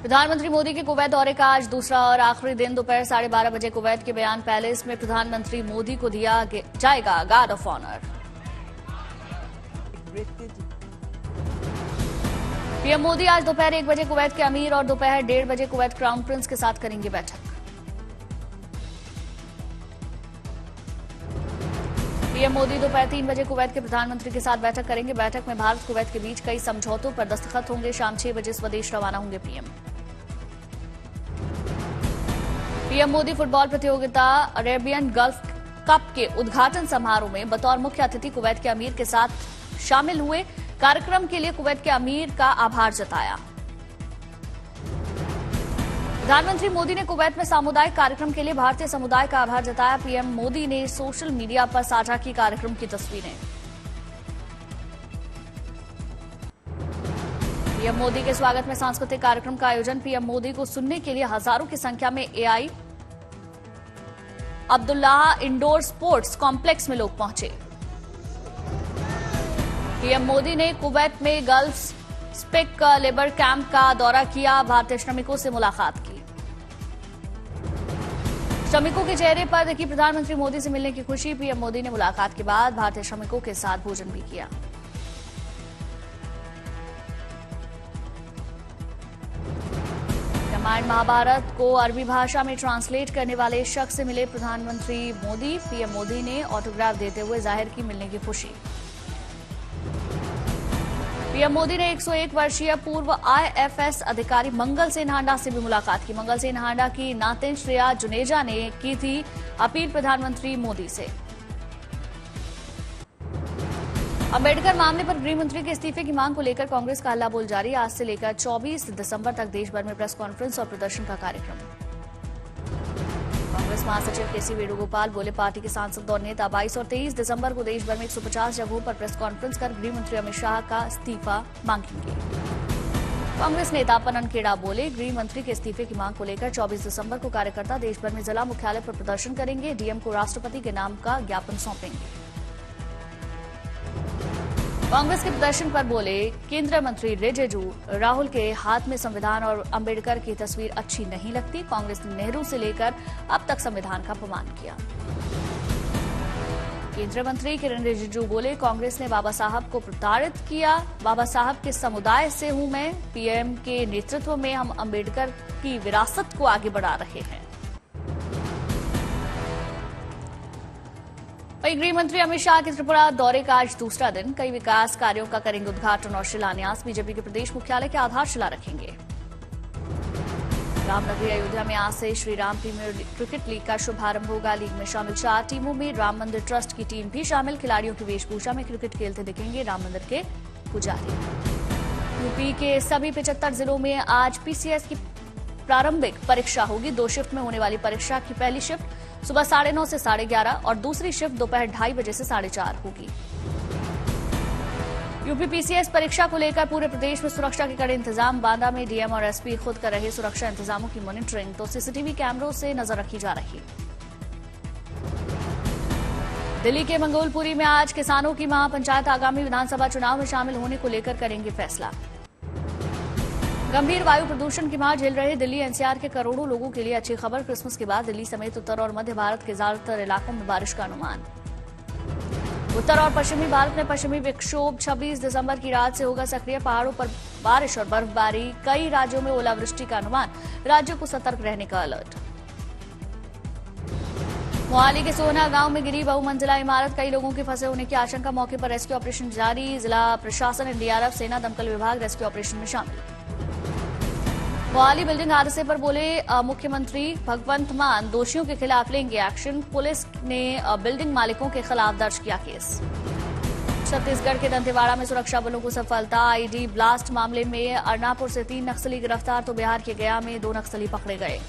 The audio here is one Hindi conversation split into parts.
प्रधानमंत्री मोदी के कुवैत दौरे का आज दूसरा और आखिरी दिन। दोपहर 12:30 बजे कुवैत के बयान पैलेस में प्रधानमंत्री मोदी को दिया जाएगा guard of honour. PM Modi आज दोपहर 1 बजे कुवैत के अमीर और दोपहर 1:30 बजे कुवैत क्राउन प्रिंस के साथ करेंगे बैठक। पीएम मोदी दोपहर 3 बजे कुवैत के प्रधानमंत्री के साथ बैठक करेंगे। बैठक में भारत कुवैत के बीच कई समझौतों पर दस्तखत होंगे। शाम 6 बजे स्वदेश रवाना होंगे पीएम मोदी फुटबॉल प्रतियोगिता अरेबियन गल्फ कप के उद्घाटन समारोह में बतौर मुख्य अतिथि कुवैत के अमीर के साथ शामिल हुए। कार्यक्रम के लिए कुवैत के अमीर का आभार जताया। प्रधानमंत्री मोदी ने कुवैत में सामुदायिक कार्यक्रम के लिए भारतीय समुदाय का आभार जताया। पीएम मोदी ने सोशल मीडिया पर साझा की कार्यक्रम की तस्वीरें। पीएम मोदी के स्वागत में सांस्कृतिक कार्यक्रम का आयोजन। पीएम मोदी को सुनने के लिए हजारों की संख्या में AI Abdullah indoor sports complex में लोग पहुंचे। पीएम मोदी ने कुवैत में गर्ल्स स्पिक लेबर कैंप का दौरा किया। भारतीय श्रमिकों से मुलाकात की। श्रमिकों के चेहरे पर देखी प्रधानमंत्री मोदी से मिलने की खुशी। पीएम मोदी ने मुलाकात के बाद भारतीय श्रमिकों के साथ भोजन भी किया। रामायण महाभारत को अरबी भाषा में ट्रांसलेट करने वाले शख्स से मिले प्रधानमंत्री मोदी। पीएम मोदी ने ऑटोग्राफ देते हुए जाहिर की मिलने की खुशी। पीएम मोदी ने 101 वर्षीय पूर्व आईएफएस अधिकारी मंगल सेन हांडा से भी मुलाकात की। मंगल सेन हांडा की नातिन श्रेया जुनेजा ने की थी अपील प्रधानमंत्री मोदी से। अंबेडकर मामले पर गृह मंत्री के इस्तीफे की मांग को लेकर कांग्रेस का हल्ला बोल जारी। आज से लेकर 24 दिसंबर तक देश भर में प्रेस कॉन्फ्रेंस और प्रदर्शन का कार्यक्रम। कांग्रेस महासचिव केसी वेणुगोपाल बोले, पार्टी के सांसद और नेता 22 और 23 दिसंबर को देश भर में 150 जगहों पर प्रेस कॉन्फ्रेंस कर गृह मंत्री अमित शाह का इस्तीफा मांगेंगे। कांग्रेस नेता पनन खेड़ा बोले, गृह मंत्री के इस्तीफे की मांग को लेकर 24 दिसंबर को कार्यकर्ता देश भर में जिला मुख्यालय पर प्रदर्शन करेंगे। डीएम को राष्ट्रपति के नाम का ज्ञापन सौंपेंगे। कांग्रेस के प्रदर्शन पर बोले केंद्रीय मंत्री रिजिजू, राहुल के हाथ में संविधान और अंबेडकर की तस्वीर अच्छी नहीं लगती। कांग्रेस ने नेहरू से लेकर अब तक संविधान का अपमान किया। केंद्रीय मंत्री किरण रिजिजू बोले, कांग्रेस ने बाबा साहब को प्रताड़ित किया। बाबा साहब के समुदाय से हूं मैं। पीएम के नेतृत्व में हम अंबेडकर की विरासत को आगे बढ़ा रहे हैं। वहीं गृह मंत्री अमित शाह के त्रिपुरा दौरे का आज दूसरा दिन। कई विकास कार्यों का करेंगे उद्घाटन और शिलान्यास। बीजेपी के प्रदेश मुख्यालय की आधारशिला रखेंगे। रामनगरी अयोध्या में आज से Shri Ram premier cricket league का शुभारंभ होगा। लीग में शामिल 4 टीमों में राम मंदिर ट्रस्ट की टीम भी शामिल। खिलाड़ियों की वेशभूषा में क्रिकेट खेलते दिखेंगे राम मंदिर के पुजारी। यूपी के सभी 75 जिलों में आज पीसीएस की प्रारंभिक परीक्षा होगी। 2 शिफ्ट में होने वाली परीक्षा की पहली शिफ्ट सुबह 9:30 से 11:30 और दूसरी शिफ्ट दोपहर 2:30 बजे से 4:30 होगी। यूपी पीसीएस परीक्षा को लेकर पूरे प्रदेश में सुरक्षा के कड़े इंतजाम। बांदा में डीएम और एसपी खुद कर रहे सुरक्षा इंतजामों की मॉनिटरिंग, तो सीसीटीवी कैमरों से नजर रखी जा रही। दिल्ली के मंगोलपुरी में आज किसानों की महापंचायत आगामी विधानसभा चुनाव में शामिल होने को लेकर करेंगे फैसला। गंभीर वायु प्रदूषण की मार झेल रहे दिल्ली एनसीआर के करोड़ों लोगों के लिए अच्छी खबर। क्रिसमस के बाद दिल्ली समेत उत्तर और मध्य भारत के ज्यादातर इलाकों में बारिश का अनुमान। उत्तर और पश्चिमी भारत में पश्चिमी विक्षोभ 26 दिसंबर की रात से होगा सक्रिय। पहाड़ों पर बारिश और बर्फबारी। कई राज्यों में ओलावृष्टि का अनुमान। राज्यों को सतर्क रहने का अलर्ट। मोहाली के सोना गांव में गिरी बहुमंजिला इमारत। कई लोगों के फंसे होने की आशंका। मौके पर रेस्क्यू ऑपरेशन जारी। जिला प्रशासन, एनडीआरएफ, सेना, दमकल विभाग रेस्क्यू ऑपरेशन में शामिल। मोहाली बिल्डिंग हादसे पर बोले मुख्यमंत्री भगवंत मान, दोषियों के खिलाफ लेंगे एक्शन। पुलिस ने बिल्डिंग मालिकों के खिलाफ दर्ज किया केस। छत्तीसगढ़ के दंतेवाड़ा में सुरक्षा बलों को सफलता। आईडी ब्लास्ट मामले में अर्नापुर से 3 नक्सली गिरफ्तार, तो बिहार के गया में 2 नक्सली पकड़े गए।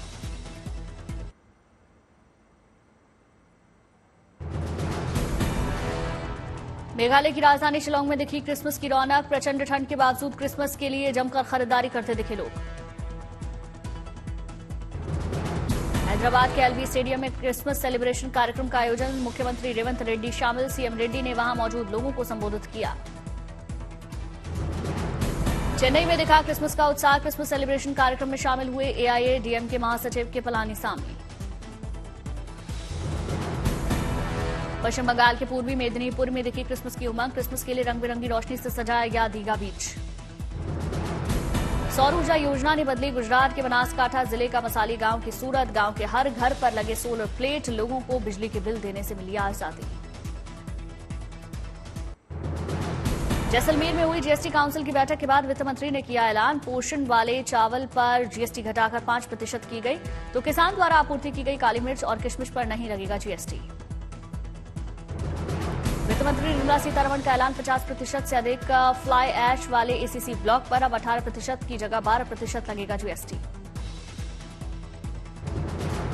मेघालय की राजधानी शिलांग में दिखी क्रिसमस की रौनक। प्रचंड ठंड के बावजूद क्रिसमस के लिए जमकर खरीदारी करते दिखे लोग। हैदराबाद के एलबी स्टेडियम में क्रिसमस सेलिब्रेशन कार्यक्रम का आयोजन। मुख्यमंत्री रेवंत रेड्डी शामिल। सीएम रेड्डी ने वहां मौजूद लोगों को संबोधित किया। चेन्नई में दिखा क्रिसमस का उत्साह। क्रिसमस सेलिब्रेशन कार्यक्रम में शामिल हुए एआईएडीएमके महासचिव के पलानीसामी। पश्चिम बंगाल के पूर्वी मेदिनीपुर में दिखी क्रिसमस की उमंग। क्रिसमस के लिए रंग बिरंगी रोशनी से सजाया गया दीघा बीच। सौर ऊर्जा योजना ने बदली गुजरात के बनासकांठा जिले का मसाली गांव की सूरत। गांव के हर घर पर लगे सोलर प्लेट, लोगों को बिजली के बिल देने से मिली आजादी। जैसलमेर में हुई जीएसटी काउंसिल की बैठक के बाद वित्त मंत्री ने किया ऐलान। पोषण वाले चावल पर जीएसटी घटाकर 5% की गई, तो किसान द्वारा आपूर्ति की गई काली मिर्च और किशमिश पर नहीं लगेगा जीएसटी। वित्त मंत्री निर्मला सीतारमण का ऐलान। 50% से अधिक फ्लाई ऐश वाले एसीसी ब्लॉक पर अब 18% की जगह 12% लगेगा जीएसटी।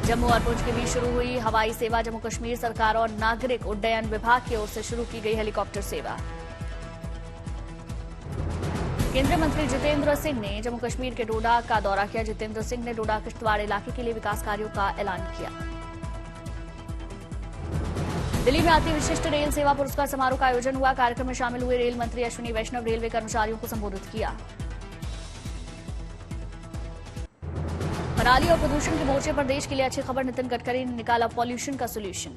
जम्मू और पुंछ के बीच शुरू हुई हवाई सेवा। जम्मू कश्मीर सरकार और नागरिक उड्डयन विभाग की ओर से शुरू की गई हेलीकॉप्टर सेवा। केंद्रीय मंत्री जितेंद्र सिंह ने जम्मू कश्मीर के डोडा का दौरा किया। जितेंद्र सिंह ने डोडा किश्तवाड़ इलाके के लिए विकास कार्यों का ऐलान किया। दिल्ली में अति विशिष्ट रेल सेवा पुरस्कार समारोह का आयोजन हुआ। कार्यक्रम में शामिल हुए रेल मंत्री अश्विनी वैष्णव रेलवे कर्मचारियों को संबोधित किया। पराली और प्रदूषण के मोर्चे पर देश के लिए अच्छी खबर। नितिन गडकरी ने निकाला पॉल्यूशन का सोल्यूशन।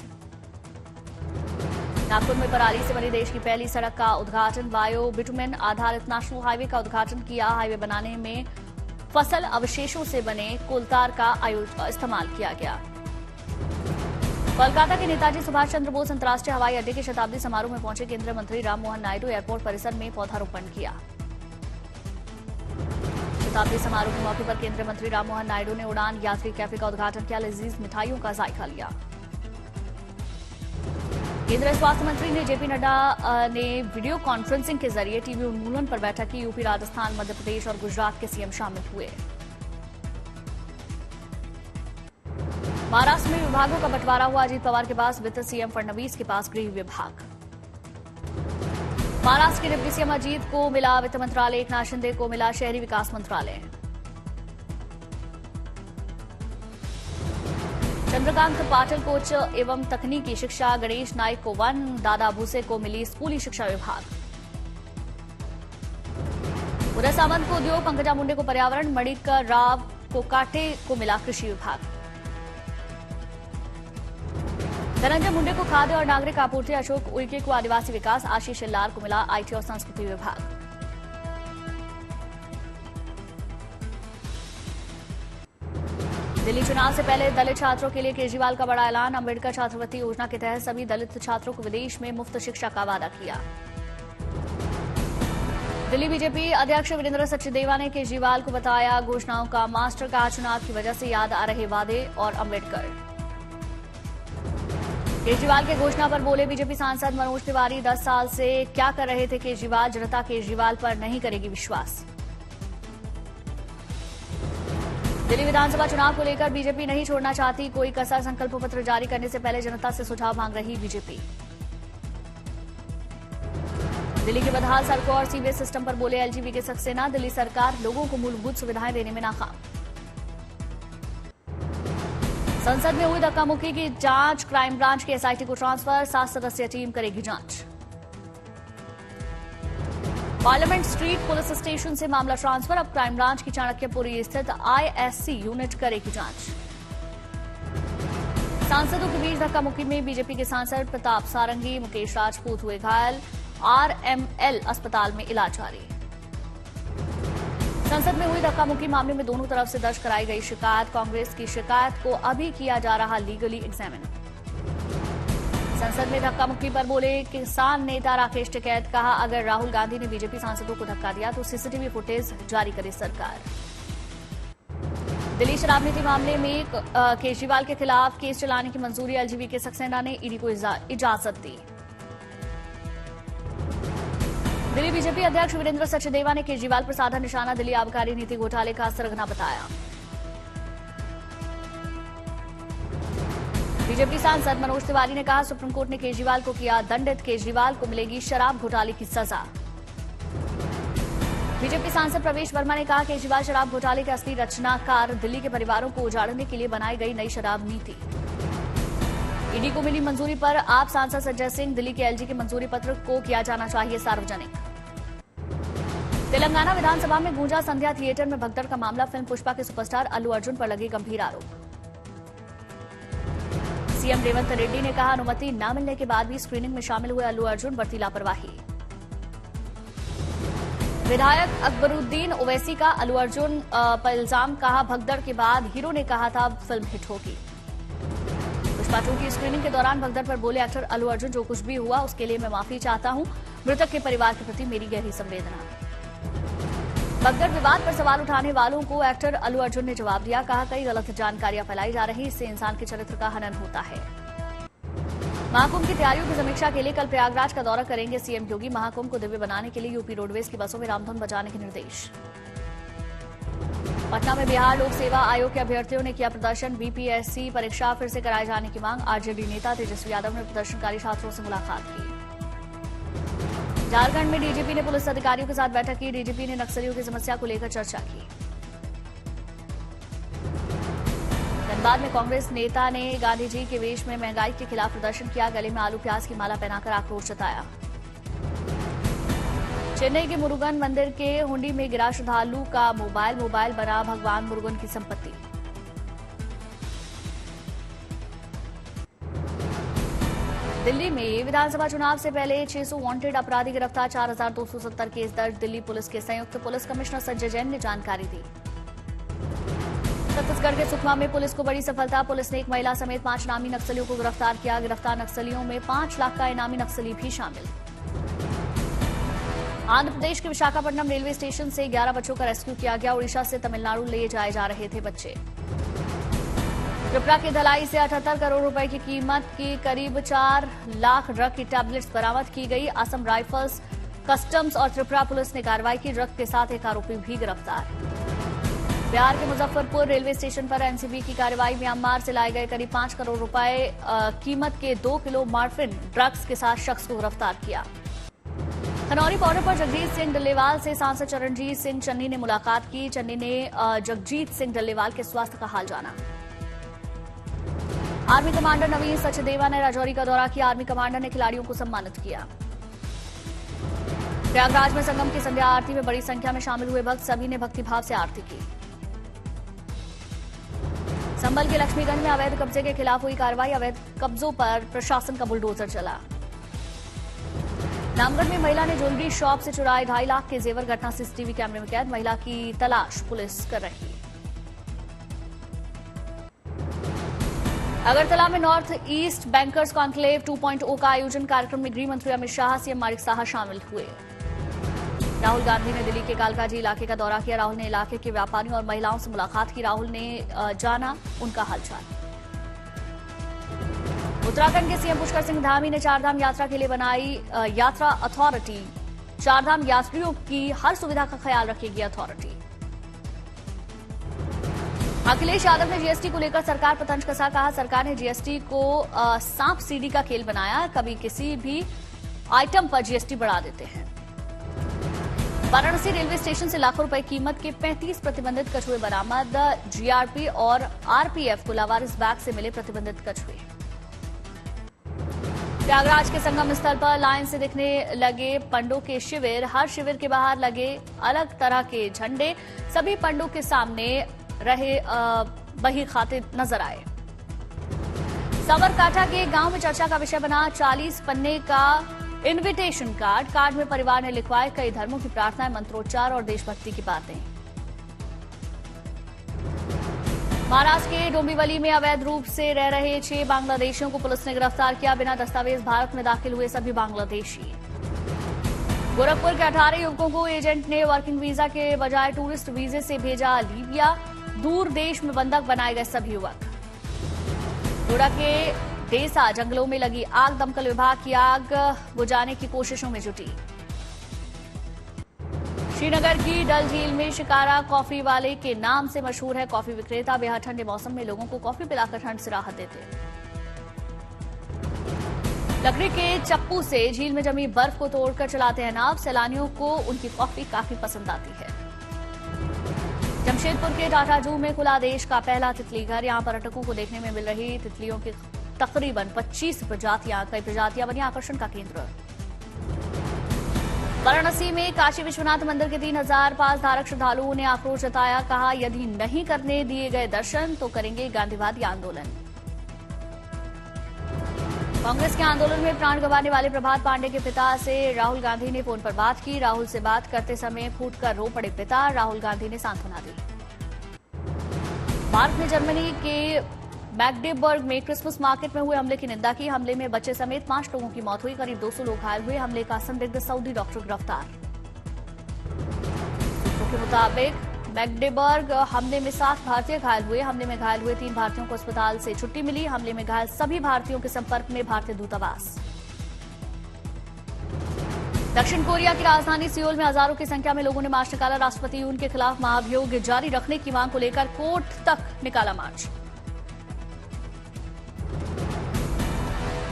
नागपुर में पराली से बनी देश की पहली सड़क का उद्घाटन। बायो बिटुमेन आधारित नेशनल हाईवे का उद्घाटन किया। हाईवे बनाने में फसल अवशेषों से बने कोलतार का इस्तेमाल किया गया। कोलकाता के नेताजी सुभाष चंद्र बोस अंतर्राष्ट्रीय हवाई अड्डे के शताब्दी समारोह में पहुंचे केंद्रीय मंत्री राममोहन नायडू। एयरपोर्ट परिसर में पौधारोपण किया। शताब्दी समारोह के मौके पर केंद्रीय मंत्री राममोहन नायडू ने उड़ान यात्री कैफे का उद्घाटन किया। लजीज मिठाइयों का जायका लिया। केंद्रीय स्वास्थ्य मंत्री ने जेपी नड्डा ने वीडियो कॉन्फ्रेंसिंग के जरिए टीबी उन्मूलन पर बैठक की। यूपी, राजस्थान, मध्य प्रदेश और गुजरात के सीएम शामिल हुए। महाराष्ट्र में विभागों का बंटवारा हुआ। अजीत पवार के पास वित्त, सीएम फडणवीस के पास गृह विभाग। महाराष्ट्र के डिप्टी सीएम अजीत को मिला वित्त मंत्रालय। एकनाथ शिंदे को मिला शहरी विकास मंत्रालय। चंद्रकांत पाटिल कोच एवं तकनीकी शिक्षा। गणेश नाइक को वन, दादा भूसे को मिली स्कूली शिक्षा विभाग। उदय सामंत को उद्योग, पंकजा मुंडे को पर्यावरण, मणिकर राव को काटे को मिला कृषि विभाग। धनंजय मुंडे को खाद्य और नागरिक आपूर्ति। अशोक उइके को आदिवासी विकास। आशीष शेल्लार को मिला आईटी और संस्कृति विभाग। दिल्ली चुनाव से पहले दलित छात्रों के लिए केजरीवाल का बड़ा ऐलान। अंबेडकर छात्रवृत्ति योजना के तहत सभी दलित छात्रों को विदेश में मुफ्त शिक्षा का वादा किया। दिल्ली बीजेपी अध्यक्ष वीरेंद्र सचदेवा ने केजरीवाल को बताया घोषणाओं का मास्टर। कहा चुनाव की वजह से याद आ रहे वादे और अंबेडकर। केजरीवाल के घोषणा पर बोले बीजेपी सांसद मनोज तिवारी। 10 साल से क्या कर रहे थे केजरीवाल। जनता केजरीवाल पर नहीं करेगी विश्वास। दिल्ली विधानसभा चुनाव को लेकर बीजेपी नहीं छोड़ना चाहती कोई कसर। संकल्प पत्र जारी करने से पहले जनता से सुझाव मांग रही बीजेपी। दिल्ली के बदहाल सड़कों और सीवेज सिस्टम पर बोले एलजीबी के सक्सेना। दिल्ली सरकार लोगों को मूलभूत सुविधाएं देने में नाकाम। संसद में हुई धक्का-मुक्की की जांच। क्राइम ब्रांच की एसआईटी को ट्रांसफर। 7 सदस्यीय टीम करेगी जांच। पार्लियामेंट स्ट्रीट पुलिस स्टेशन से मामला ट्रांसफर। अब क्राइम ब्रांच की चाणक्यपुरी स्थित आईएससी यूनिट करेगी जांच। सांसदों के बीच धक्का-मुक्की में बीजेपी के सांसद प्रताप सारंगी, मुकेश राजपूत हुए घायल। आरएमएल अस्पताल में इलाज जारी। संसद में हुई धक्का-मुक्की मामले में दोनों तरफ से दर्ज कराई गई शिकायत। कांग्रेस की शिकायत को अभी किया जा रहा लीगली एग्जामिन। संसद में धक्का-मुक्की पर बोले किसान नेता राकेश टिकैत। कहा अगर राहुल गांधी ने बीजेपी सांसदों को धक्का दिया तो सीसीटीवी फुटेज जारी करे सरकार। दिल्ली शराब नीति मामले में केजरीवाल के खिलाफ केस चलाने की मंजूरी। एलजीबी के सक्सेना ने ईडी को इजाजत दी। दिल्ली बीजेपी अध्यक्ष वीरेंद्र सचदेवा ने केजरीवाल पर साधा निशाना। दिल्ली आबकारी नीति घोटाले का सरगना बताया। बीजेपी सांसद मनोज तिवारी ने कहा सुप्रीम कोर्ट ने केजरीवाल को किया दंडित। केजरीवाल को मिलेगी शराब घोटाले की सजा। बीजेपी सांसद प्रवेश वर्मा ने कहा केजरीवाल शराब घोटाले के असली रचनाकार। दिल्ली के परिवारों को उजाड़ने के लिए बनाई गई नई शराब नीति। ईडी को मिली मंजूरी पर आप सांसद संजय सिंह। दिल्ली के एलजी के मंजूरी पत्र को किया जाना चाहिए सार्वजनिक। तेलंगाना विधानसभा में गूंजा संध्या थिएटर में भगदड़ का मामला। फिल्म पुष्पा के सुपरस्टार अल्लू अर्जुन पर लगे गंभीर आरोप। सीएम रेवंत रेड्डी ने कहा, अनुमति न मिलने के बाद भी स्क्रीनिंग में शामिल हुए अल्लू अर्जुन, बरती लापरवाही। विधायक अकबरुद्दीन ओवैसी का अल्लू अर्जुन पर इल्जाम। कहा, भगदड़ के बाद हीरो ने कहा था फिल्म हिट होगी। पुष्पा 2 की स्क्रीनिंग के दौरान भगदड़ पर बोले एक्टर अल्लू अर्जुन, जो कुछ भी हुआ उसके लिए मैं माफी चाहता हूं। मृतक के परिवार के प्रति मेरी गहरी संवेदना। भगदड़ विवाद पर सवाल उठाने वालों को एक्टर अल्लू अर्जुन ने जवाब दिया। कहा, कई गलत जानकारियां फैलाई जा रही, इससे इंसान के चरित्र का हनन होता है। महाकुंभ की तैयारियों की समीक्षा के लिए कल प्रयागराज का दौरा करेंगे सीएम योगी। महाकुंभ को दिव्य बनाने के लिए यूपी रोडवेज की बसों में रामधुन बजाने के निर्देश। पटना में बिहार लोक सेवा आयोग के अभ्यर्थियों ने किया प्रदर्शन। बीपीएससी परीक्षा फिर से कराए जाने की मांग। आरजेडी नेता तेजस्वी यादव ने प्रदर्शनकारी छात्रों से मुलाकात की। झारखंड में डीजीपी ने पुलिस अधिकारियों के साथ बैठक की। डीजीपी ने नक्सलियों की समस्या को लेकर चर्चा की। धनबाद में कांग्रेस नेता ने गांधी जी के वेश में महंगाई के खिलाफ प्रदर्शन किया। गले में आलू प्याज की माला पहनाकर आक्रोश जताया। चेन्नई के मुरुगन मंदिर के हुंडी में गिरा श्रद्धालु का मोबाइल बना भगवान मुरुगन की संपत्ति। दिल्ली में विधानसभा चुनाव से पहले 600 वांटेड अपराधी गिरफ्तार। 4270 केस दर्ज। दिल्ली पुलिस के संयुक्त पुलिस कमिश्नर संजय जैन ने जानकारी दी। छत्तीसगढ़ के सुकमा में पुलिस को बड़ी सफलता। पुलिस ने एक महिला समेत 5 इनामी नक्सलियों को गिरफ्तार किया। गिरफ्तार नक्सलियों में 5 लाख का इनामी नक्सली भी शामिल। आंध्र प्रदेश के विशाखापट्टनम रेलवे स्टेशन से 11 बच्चों का रेस्क्यू किया गया। उड़ीसा से तमिलनाडु ले जाए जा रहे थे बच्चे। त्रिपुरा के धलाई से 78 करोड़ रुपए की कीमत की करीब 4 लाख ड्रग की टैबलेट्स बरामद की गई। असम राइफल्स, कस्टम्स और त्रिपुरा पुलिस ने कार्रवाई की। ड्रग के साथ एक आरोपी भी गिरफ्तार। बिहार के मुजफ्फरपुर रेलवे स्टेशन पर एनसीबी की कार्रवाई। म्यांमार से लाए गए करीब 5 करोड़ रुपए कीमत के 2 किलो मॉर्फिन ड्रग्स के साथ शख्स को गिरफ्तार किया। खनौरी बॉर्डर पर जगजीत सिंह डल्लेवाल से सांसद चरणजीत सिंह चन्नी ने मुलाकात की। चन्नी ने जगजीत सिंह डल्लेवाल के स्वास्थ्य का हाल जाना। आर्मी कमांडर नवीन सचदेवा ने राजौरी का दौरा किया। आर्मी कमांडर ने खिलाड़ियों को सम्मानित किया। प्रयागराज में संगम की संध्या आरती में बड़ी संख्या में शामिल हुए भक्त। सभी ने भक्तिभाव से आरती की। संभल के लक्ष्मीगंज में अवैध कब्जे के खिलाफ हुई कार्रवाई। अवैध कब्जों पर प्रशासन का बुलडोजर चला। रामगढ़ में महिला ने ज्वेलरी शॉप से चुराए 2.5 लाख के जेवर। घटना सीसीटीवी कैमरे में कैद। महिला की तलाश पुलिस कर रही है। अगरतला में नॉर्थ ईस्ट बैंकर्स कॉन्क्लेव 2.0 का आयोजन। कार्यक्रम में गृह मंत्री अमित शाह, सीएम मानिक साहा शामिल हुए। राहुल गांधी ने दिल्ली के कालकाजी इलाके का दौरा किया। राहुल ने इलाके के व्यापारियों और महिलाओं से मुलाकात की। राहुल ने जाना उनका हालचाल। उत्तराखंड के सीएम पुष्कर सिंह धामी ने चारधाम यात्रा के लिए बनाई यात्रा अथॉरिटी। चारधाम यात्रियों की हर सुविधा का ख्याल रखेगी अथॉरिटी। अखिलेश यादव ने जीएसटी को लेकर सरकार पर तंज कसा। कहा, सरकार ने जीएसटी को सांप सीढ़ी का खेल बनाया। कभी किसी भी आइटम पर जीएसटी बढ़ा देते हैं। वाराणसी रेलवे स्टेशन से लाखों रुपए कीमत के 35 प्रतिबंधित कछुए बरामद। जीआरपी और आरपीएफ को लावारिस बैग से मिले प्रतिबंधित कछुए। प्रयागराज के संगम स्थल पर लाइन से दिखने लगे पंडों के शिविर। हर शिविर के बाहर लगे अलग तरह के झंडे। सभी पंडों के सामने रहे बही खाते नजर आए। साबरकांठा के गांव में चर्चा का विषय बना 40 पन्ने का इनविटेशन कार्ड। कार्ड में परिवार ने लिखवाए कई धर्मों की प्रार्थनाएं, मंत्रोच्चार और देशभक्ति की बातें। महाराष्ट्र के डोंबिवली में अवैध रूप से रह रहे 6 बांग्लादेशियों को पुलिस ने गिरफ्तार किया। बिना दस्तावेज भारत में दाखिल हुए सभी बांग्लादेशी। गोरखपुर के 18 युवकों को एजेंट ने वर्किंग वीजा के बजाय टूरिस्ट वीजे से भेजा लीबिया। दूर देश में बंधक बनाए गए सभी युवक। डोडा के डेसा जंगलों में लगी आग। दमकल विभाग की आग बुझाने की कोशिशों में जुटी। श्रीनगर की डल झील में शिकारा कॉफी वाले के नाम से मशहूर है कॉफी विक्रेता। बेहद ठंडे मौसम में लोगों को कॉफी पिलाकर ठंड से राहत देते। लकड़ी के चप्पू से झील में जमी बर्फ को तोड़कर चलाते हैं नाव। सैलानियों को उनकी कॉफी काफी पसंद आती है। जमशेदपुर के टाटा जू में खुला देश का पहला तितली घर। यहां पर्यटकों को देखने में मिल रही तितलियों की तकरीबन 25 प्रजातियां। कई प्रजातियां बनी आकर्षण का केंद्र। वाराणसी में काशी विश्वनाथ मंदिर के 3000 पास धारक श्रद्धालुओं ने आक्रोश जताया। कहा, यदि नहीं करने दिए गए दर्शन तो करेंगे गांधीवादी आंदोलन। कांग्रेस के आंदोलन में प्राण गंवाने वाले प्रभात पांडे के पिता से राहुल गांधी ने फोन पर बात की। राहुल से बात करते समय फूटकर रो पड़े पिता। राहुल गांधी ने सांत्वना दी। भारत ने जर्मनी के मैग्डेबर्ग में क्रिसमस मार्केट में हुए हमले की निंदा की। हमले में बच्चे समेत 5 लोगों की मौत हुई। करीब 200 लोग घायल हुए। हमले का संदिग्ध सऊदी डॉक्टर गिरफ्तार। सूत्रों के मुताबिक मैग्डेबर्ग हमले में 7 भारतीय घायल हुए। हमले में घायल हुए 3 भारतीयों को अस्पताल से छुट्टी मिली। हमले में घायल सभी भारतीयों के संपर्क में भारतीय दूतावास। दक्षिण कोरिया की राजधानी सियोल में हजारों की संख्या में लोगों ने मार्च निकाला। राष्ट्रपति यून के खिलाफ महाभियोग जारी रखने की मांग को लेकर कोर्ट तक निकाला मार्च।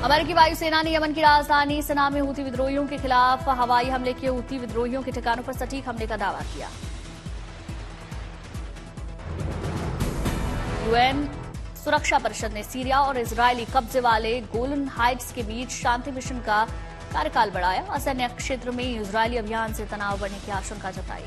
अमेरिकी वायुसेना ने यमन की राजधानी सना में हूथी विद्रोहियों के खिलाफ हवाई हमले किए। हूथी विद्रोहियों के ठिकानों पर सटीक हमले का दावा किया। यूएन सुरक्षा परिषद ने सीरिया और इजरायली कब्जे वाले गोलन हाइट्स के बीच शांति मिशन का कार्यकाल बढ़ाया। असैन्य क्षेत्र में इजरायली अभियान से तनाव बढ़ने की आशंका जताई।